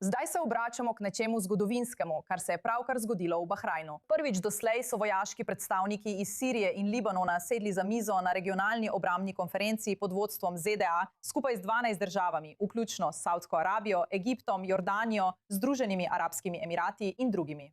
Zdaj se obračamo k nečemu zgodovinskemu, kar se je pravkar zgodilo v Bahrajnu. Prvič doslej so vojaški predstavniki iz Sirije in Libanona sedli za mizo na regionalni obrambni konferenci pod vodstvom ZDA skupaj z 12 državami, vključno s Saudsko Arabijo, Egiptom, Jordanijo, Združenimi arabskimi emirati in drugimi.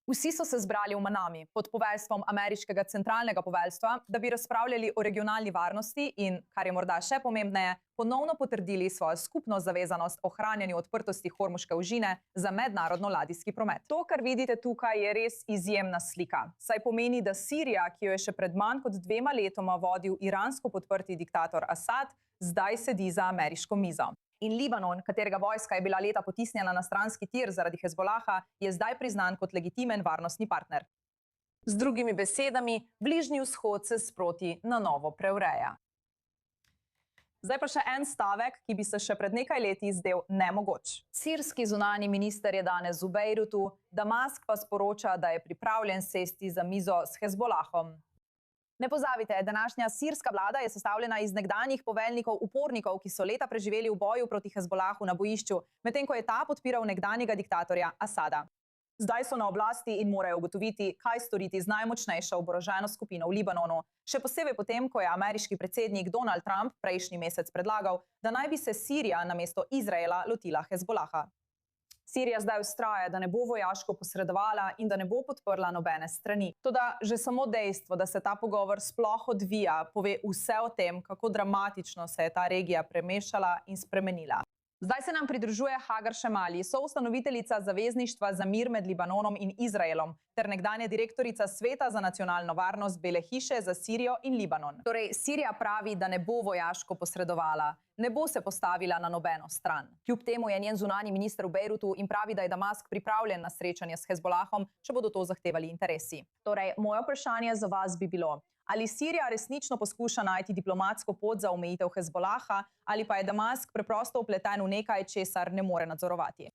Vsi so se zbrali v Manami pod poveljstvom ameriškega centralnega poveljstva, da bi razpravljali o regionalni varnosti in, kar je morda še pomembneje, ponovno potrdili svojo skupno zavezanost ohranjanju odprtosti Hormuške ožine za mednarodno ladijski promet. To, kar vidite tukaj, je res izjemna slika, saj pomeni, da Sirija, ki jo je še pred manj kot 2 letoma vodil iransko podprti diktator Asad, zdaj sedi za ameriško mizo. In Libanon, katerega vojska je bila leta potisnjena na stranski tir zaradi Hezbolaha, je zdaj priznan kot legitimen varnostni partner. Z drugimi besedami, Bližnji vzhod se sproti na novo preureja. Zdaj pa še en stavek, ki bi se še pred nekaj leti zdel nemogoč. Sirski zunanji minister je danes v Bejrutu, Damask pa sporoča, da je pripravljen sesti za mizo s Hezbolahom. Ne pozabite, današnja sirska vlada je sestavljena iz nekdanjih poveljnikov upornikov, ki so leta preživeli v boju proti Hezbolahu na bojišču, medtem ko je ta podpiral nekdanjega diktatorja Asada. Zdaj so na oblasti in morajo ugotoviti, kaj storiti z najmočnejšo oboroženo skupino v Libanonu. Še posebej potem, ko je ameriški predsednik Donald Trump prejšnji mesec predlagal, da naj bi se Sirija namesto Izraela lotila Hezbolaha. Sirija zdaj vztraja, da ne bo vojaško posredovala in da ne bo podprla nobene strani. Toda že samo dejstvo, da se ta pogovor sploh odvija, pove vse o tem, kako dramatično se je ta regija premešala in spremenila. Zdaj se nam pridružuje Hagar Šemali, soustanoviteljica Zavezništva za mir med Libanonom in Izraelom, ter nekdanja direktorica Sveta za nacionalno varnost Bele hiše za Sirijo in Libanon. Torej, Sirija pravi, da ne bo vojaško posredovala, ne bo se postavila na nobeno stran. Kljub temu je njen zunanji minister v Bejrutu in pravi, da je Damask pripravljen na srečanje s Hezbolahom, če bodo to zahtevali interesi. Torej, moje vprašanje za vas bi bilo: ali Sirija resnično poskuša najti diplomatsko pot za omejitev Hezbolaha, ali pa je Damask preprosto vpleten v nekaj, česar ne more nadzorovati?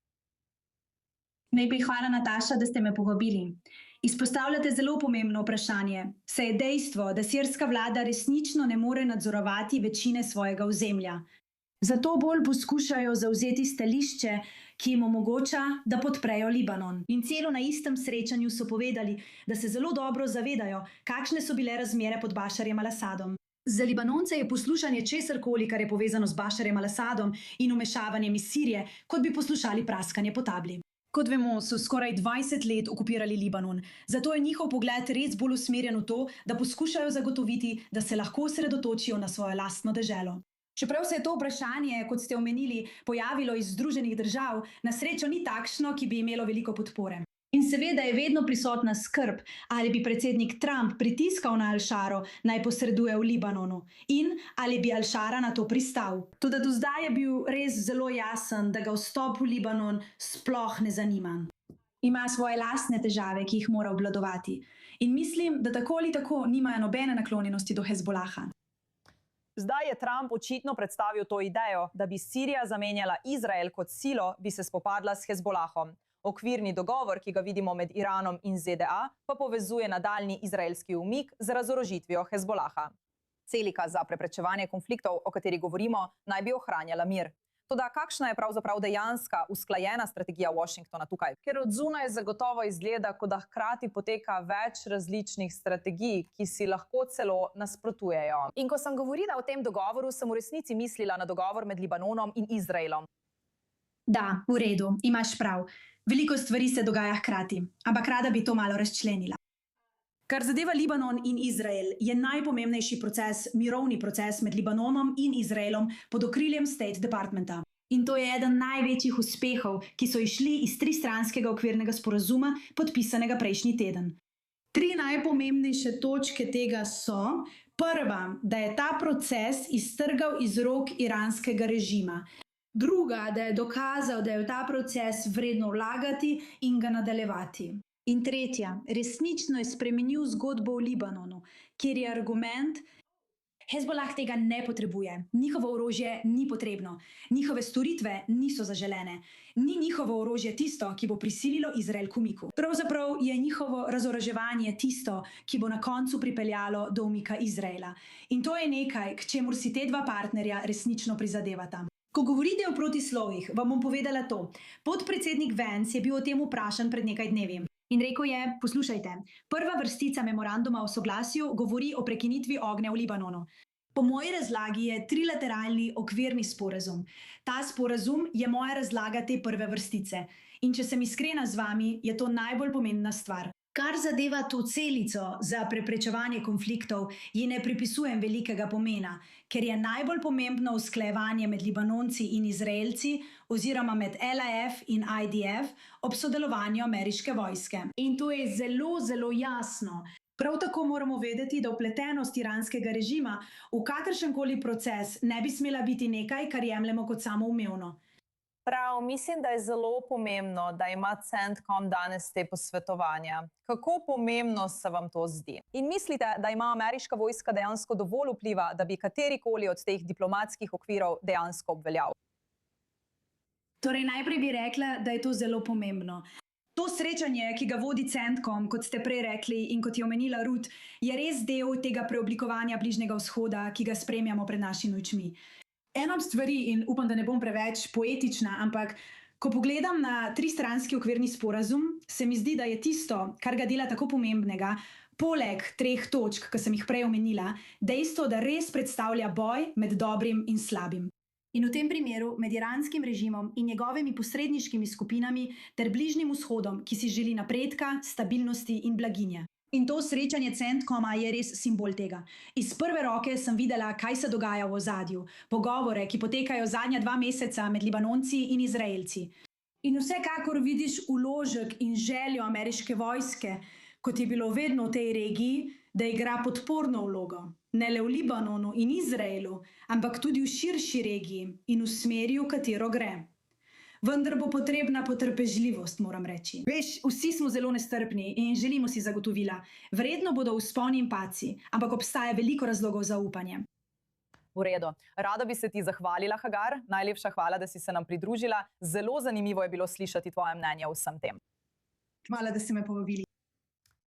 Najprej hvala, Nataša, da ste me povabili. Izpostavljate zelo pomembno vprašanje, saj je dejstvo, da sirska vlada resnično ne more nadzorovati večine svojega ozemlja. Zato bolj poskušajo zavzeti stališče, ki jim omogoča, da podprejo Libanon. In celo na istem srečanju so povedali, da se zelo dobro zavedajo, kakšne so bile razmere pod Bašarjem al-Asadom. Za Libanonce je poslušanje česarkoli, kar je povezano z Bašarjem al-Asadom in vmešavanjem iz Sirije, kot bi poslušali praskanje po tabli. Kot vemo, so skoraj 20 let okupirali Libanon, zato je njihov pogled res bolj usmerjen v to, da poskušajo zagotoviti, da se lahko osredotočijo na svojo lastno deželo. Čeprav se je to vprašanje, kot ste omenili, pojavilo iz Združenih držav, na srečo ni takšno, ki bi imelo veliko podpore. In seveda je vedno prisotna skrb, ali bi predsednik Trump pritiskal na Al-Šaro, naj posreduje v Libanonu, in ali bi Al-Šara na to pristal. Toda do zdaj je bil res zelo jasen, da ga vstop v Libanon sploh ne zanima. Ima svoje lastne težave, ki jih mora obvladovati. In mislim, da tako ali tako nimajo nobene naklonjenosti do Hezbolaha. Zdaj je Trump očitno predstavil to idejo, da bi Sirija zamenjala Izrael kot silo, bi se spopadla s Hezbolahom. Okvirni dogovor, ki ga vidimo med Iranom in ZDA, pa povezuje nadaljnji izraelski umik z razorožitvijo Hezbolaha. Celika za preprečevanje konfliktov, o kateri govorimo, naj bi ohranjala mir. Toda kakšna je pravzaprav dejanska usklajena strategija Washingtona tukaj? Ker od zunaj zagotovo izgleda, kot da hkrati poteka več različnih strategij, ki si lahko celo nasprotujejo. In ko sem govorila o tem dogovoru, sem v resnici mislila na dogovor med Libanonom in Izraelom. Da, v redu, imaš prav. Veliko stvari se dogaja hkrati, ampak rada bi to malo razčlenila. Kar zadeva Libanon in Izrael, je najpomembnejši proces mirovni proces med Libanonom in Izraelom pod okriljem State Departmenta. In to je eden največjih uspehov, ki so izšli iz tristranskega okvirnega sporazuma, podpisanega prejšnji teden. 3 najpomembnejše točke tega so: prva, da je ta proces iztrgal iz rok iranskega režima. Druga, da je dokazal, da je v ta proces vredno vlagati in ga nadaljevati. In tretja, resnično je spremenil zgodbo v Libanonu, kjer je argument: Hezbolah tega ne potrebuje, njihovo orožje ni potrebno, njihove storitve niso zaželene, ni njihovo orožje tisto, ki bo prisililo Izrael k umiku. Pravzaprav je njihovo razoroževanje tisto, ki bo na koncu pripeljalo do umika Izraela. In to je nekaj, k čemur si te dva partnerja resnično prizadevata. Ko govorite o protislovjih, vam bom povedala to. Podpredsednik Vance je bil o tem vprašan pred nekaj dnevi. In rekel je, poslušajte, prva vrstica memoranduma o soglasju govori o prekinitvi ognja v Libanonu. Po moji razlagi je trilateralni okvirni sporazum. Ta sporazum je moja razlaga te prve vrstice. In če sem iskrena z vami, je to najbolj pomembna stvar. Kar zadeva to celico za preprečevanje konfliktov, ji ne pripisujem velikega pomena, ker je najbolj pomembno usklajevanje med Libanonci in Izraelci oziroma med LAF in IDF ob sodelovanju ameriške vojske. In to je zelo, zelo jasno. Prav tako moramo vedeti, da vpletenost iranskega režima v kakršenkoli proces ne bi smela biti nekaj, kar jemljemo kot samoumevno. Prav, mislim, da je zelo pomembno, da ima CENTCOM danes te posvetovanja. Kako pomembno se vam to zdi? In mislite, da ima ameriška vojska dejansko dovolj vpliva, da bi katerikoli od teh diplomatskih okvirov dejansko obveljal? Torej, najprej bi rekla, da je to zelo pomembno. To srečanje, ki ga vodi CENTCOM, kot ste prej rekli in kot je omenila Ruth, je res del tega preoblikovanja Bližnjega vzhoda, ki ga spremljamo pred našimi očmi. Ena od stvari, in upam, da ne bom preveč poetična, ampak ko pogledam na tristranski okvirni sporazum, se mi zdi, da je tisto, kar ga dela tako pomembnega, poleg 3 točk, ki sem jih prej omenila, dejstvo, da res predstavlja boj med dobrim in slabim. In v tem primeru med iranskim režimom in njegovimi posredniškimi skupinami ter Bližnjim vzhodom, ki si želi napredka, stabilnosti in blaginje. In to srečanje CENTCOM-a je res simbol tega. Iz prve roke sem videla, kaj se dogaja v ozadju, pogovore, ki potekajo zadnja 2 meseca med Libanonci in Izraelci. In vsekakor vidiš vložek in željo ameriške vojske, kot je bilo vedno v tej regiji, da igra podporno vlogo. Ne le v Libanonu in Izraelu, ampak tudi v širši regiji in v smeri, v katero gre. Vendar bo potrebna potrpežljivost, moram reči. Veš, vsi smo zelo nestrpni in želimo si zagotovila. Verjetno bodo vzponi in padci, ampak obstaja veliko razlogov za upanje. V redu. Rada bi se ti zahvalila, Hagar. Najlepša hvala, da si se nam pridružila. Zelo zanimivo je bilo slišati tvoje mnenje o vsem tem. Hvala, da ste me povabili.